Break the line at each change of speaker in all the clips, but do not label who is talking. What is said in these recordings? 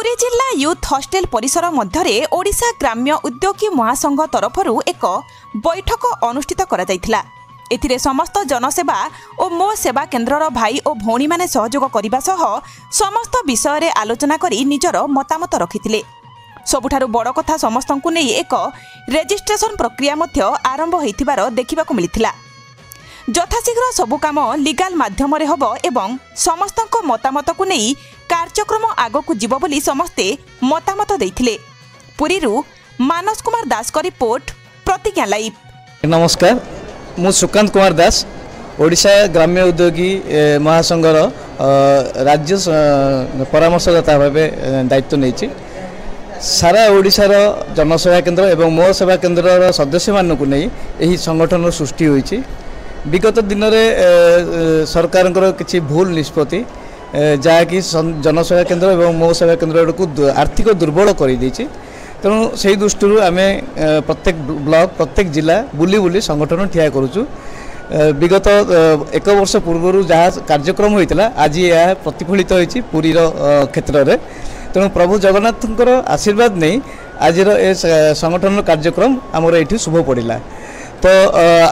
पुरी जिला youth hostel परिसर मध्य ओडिशा ग्राम्य उद्योगी महासंघ तरफरु एक बैठक अनुष्ठित करा जायथिला। एथिरे समस्त जनसेवा और मो सेवा केन्द्रर भाई और भौणी माने सहयोग करने सह समस्त विषय रे आलोचना करी निजर मतामत रखिथिले। सबुठारु बड़ कथा समस्तंकु नै एक रेजिस्ट्रेशन प्रक्रिया मध्य आरंभ होइथिबार देखिबाकु मिलिथिला। यथाशीघ्र सबु काम लीगल माध्यम रे हबो एवं समस्तंको मतामत को नै कार्यक्रम आगकु जीवो बोली समस्ते मतामत दैथिले। पुरीरु मानस कुमार दास को रिपोर्ट, प्रतिज्ञा लाइव।
नमस्कार, मु सुकांत कुमार दास, ओडिशा ग्राम्य उद्योगी महासंघर राज्य परामर्शदाता भाव दायित्व नहीं। सारा ओडिशार जनसेवा केन्द्र एवं मो सेवा केन्द्र सदस्य मानक नहीं यही संगठन सृष्टि होईछि। विगत दिन में सरकार किसी भूल निष्पत्ति जहाँकि जनसेवा केन्द्र एवं मो सेवा केन्द्र को आर्थिक दुर्बल कर तेणु से दृष्टि आम प्रत्येक ब्लॉक प्रत्येक जिला बुली बुली संगठन ठिया करुचु। विगत एक वर्ष पूर्व जहाँ कार्यक्रम होता आज यह प्रतिफलित होती पुरीर क्षेत्र में। तेणु प्रभु जगन्नाथंकर आशीर्वाद नहीं आज संगठन कार्यक्रम आमर ये शुभ पड़ा। तो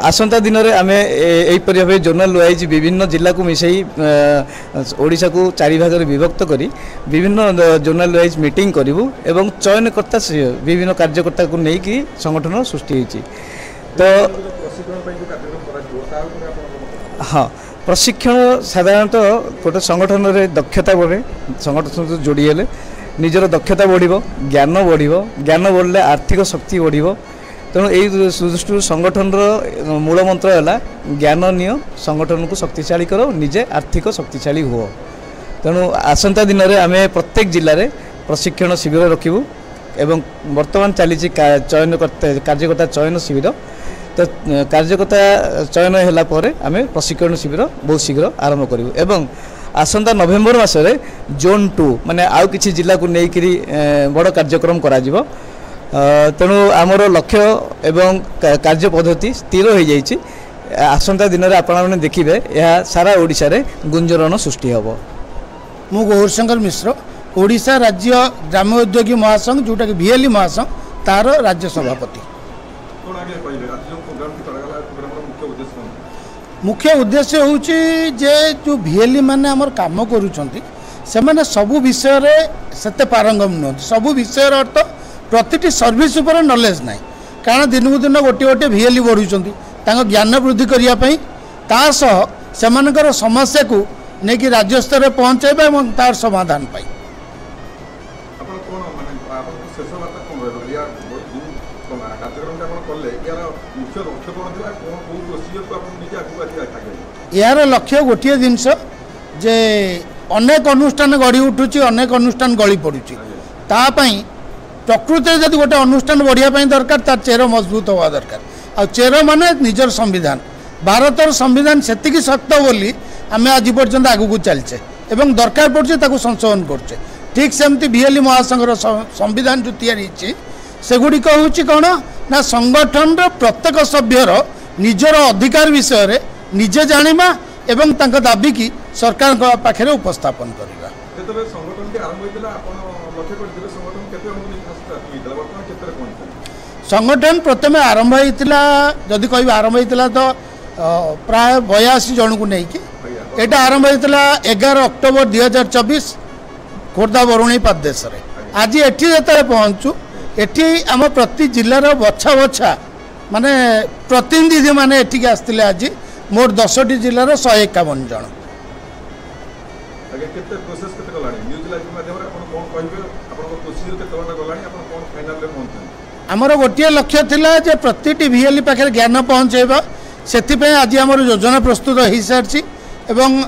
आसंता दिन में आम यहीपरि भाव जोनाल वाइज विभिन्न जिला को मिसई ओडिशा को चारि भाग में विभक्त करी विभिन्न जोनाल वाइज मीटिंग करूँ एवं चयनकर्ता विभिन्न कार्यकर्ता को लेकिन संगठन सृष्टि होती। तो हाँ, प्रशिक्षण साधारणतः गोटे संगठन में दक्षता बढ़े, संगठन तो जोड़ी हेले निजर दक्षता बढ़, ज्ञान बढ़, ज्ञान बढ़ले आर्थिक शक्ति बढ़। तेणु यही दृष्टि संगठन मूल मंत्र है ज्ञान निय, संगठन को शक्तिशाली करो, निजे आर्थिक शक्तिशाली हुओ। तेणु आसंता दिन में आम प्रत्येक जिले में प्रशिक्षण शिविर रखिबू एवं वर्तमान चली कार्यकर्ता चयन शिविर। तो कार्यकर्ता चयन होला परे आम प्रशिक्षण शिविर बहुत शीघ्र आरंभ करूँ एवं आसंता नवेम्बर मासरे जोन 2 माने आउ किछि जिला को लेकिरी बड़ कार्यक्रम करा जिवो। तेणु आमर लक्ष्य एवं कार्य पद्धति स्थिर हो जाइए। आसंता दिन में आपण देखिए यह सारा ओडिशा रे गुंजरण सृष्टि हम।
मु गौरशंकर मिश्र, ओडिशा राज्य ग्राम्य उद्योगी महासंघ जोटा कि VLE महासंघ तार राज्य सभापति। मुख्य उद्देश्य हूँ जे जो VLE माने आमर काम करुछंती सेमाने सबु विषय रे सेते पारंगम न, सबु विषय अर्थ प्रतिटी सर्विस उपर नॉलेज ना। कारण दिन को दिन गोटे गोटे VLE बढ़ुंट ज्ञान वृद्धि करने से समस्या को लेकिन राज्य स्तर पहुँचाइबा और तार समाधान पाई। यार लक्ष्य गोटे जिनस जे अनेक अनुष्ठान गढ़ी उठुची, अनेक अनुष्ठान गली पड़ुची, तापाई प्रकृति जब गोटे अनुष्ठान बढ़िया दरकार तार चेर मजबूत हवा दरकार। आ चेर माने निजर संविधान, भारतर संविधान सेतिकी शक्त बोली आम आज पर्यंत आगू को चलचे एवं दरकार पड़े ताकू संशोधन करचे। ठीक सेमती VLE महासंघर संविधान जो तैयारी सेगुड़िक हूँ कौन ना संगठन प्रत्येक सभ्यर निजर अधिकार विषय रे निजे जानिबा एवं तांका दाबी की सरकार पाखे उपस्थापन करवा। संगठन प्रथम आरंभ होता जदि कह आरंभ होता तो प्राय 82 जन को लेकिन यहाँ आरंभ होता 11 अक्टोबर 2024 खोर्धा बरुणी प्रदेश में। आज एटी जो पहुँचू एटी आम प्रति जिलार बछा बछा माने प्रतिनिधि माने एटिक आसते आज मोट 10टी जिलार 151 जन। आमर गोटे लक्ष्य थिला जे प्रति VLE पाखे ज्ञान पहुँचेबा, से आज आम योजना प्रस्तुत हो सारी एवं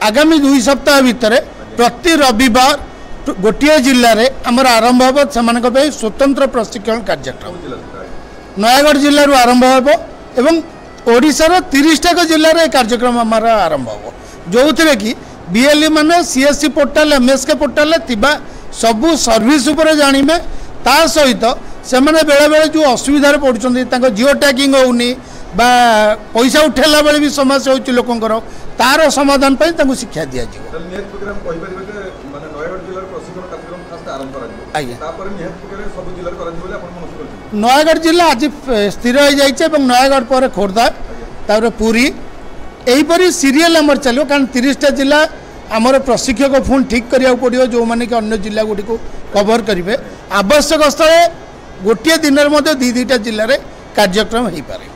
आगामी 2 सप्ताह भितर प्रति रविवार गोटे जिले में आमर आरंभ हो से स्वतंत्र प्रशिक्षण कार्यक्रम नयागढ़ जिलूर आरंभ हो एवं ओडिशार 30टा जिले में कार्यक्रम आमर आरंभ हो जो थे कि VLE माने CSC पोर्टाल MSK पोर्टाल थिबा सबू सर्विस उपर जानिबे। ता सहित से माने बेले बेले जो असुविधा पड़ुछंती जिओ टैगिंग होउनी बा पैसा उठेला बेले भी समस्या होची लोकंकर तार समाधान पई शिक्षा दिया। आज्ञा नयगढ़ जिला आज स्थिर हो जाइए नयगढ़ पर खोर्धा तापर पुरी यहीपरी सीरियल आमर चलो कारण 30टा जिला आमर प्रशिक्षक पुणी ठीक करा पड़ो जो मैंने कि अन्य जिला गुड़ी को कवर करेंगे आवश्यक स्थले गोटे दिन 2-2टा जिले में कार्यक्रम हो पारे।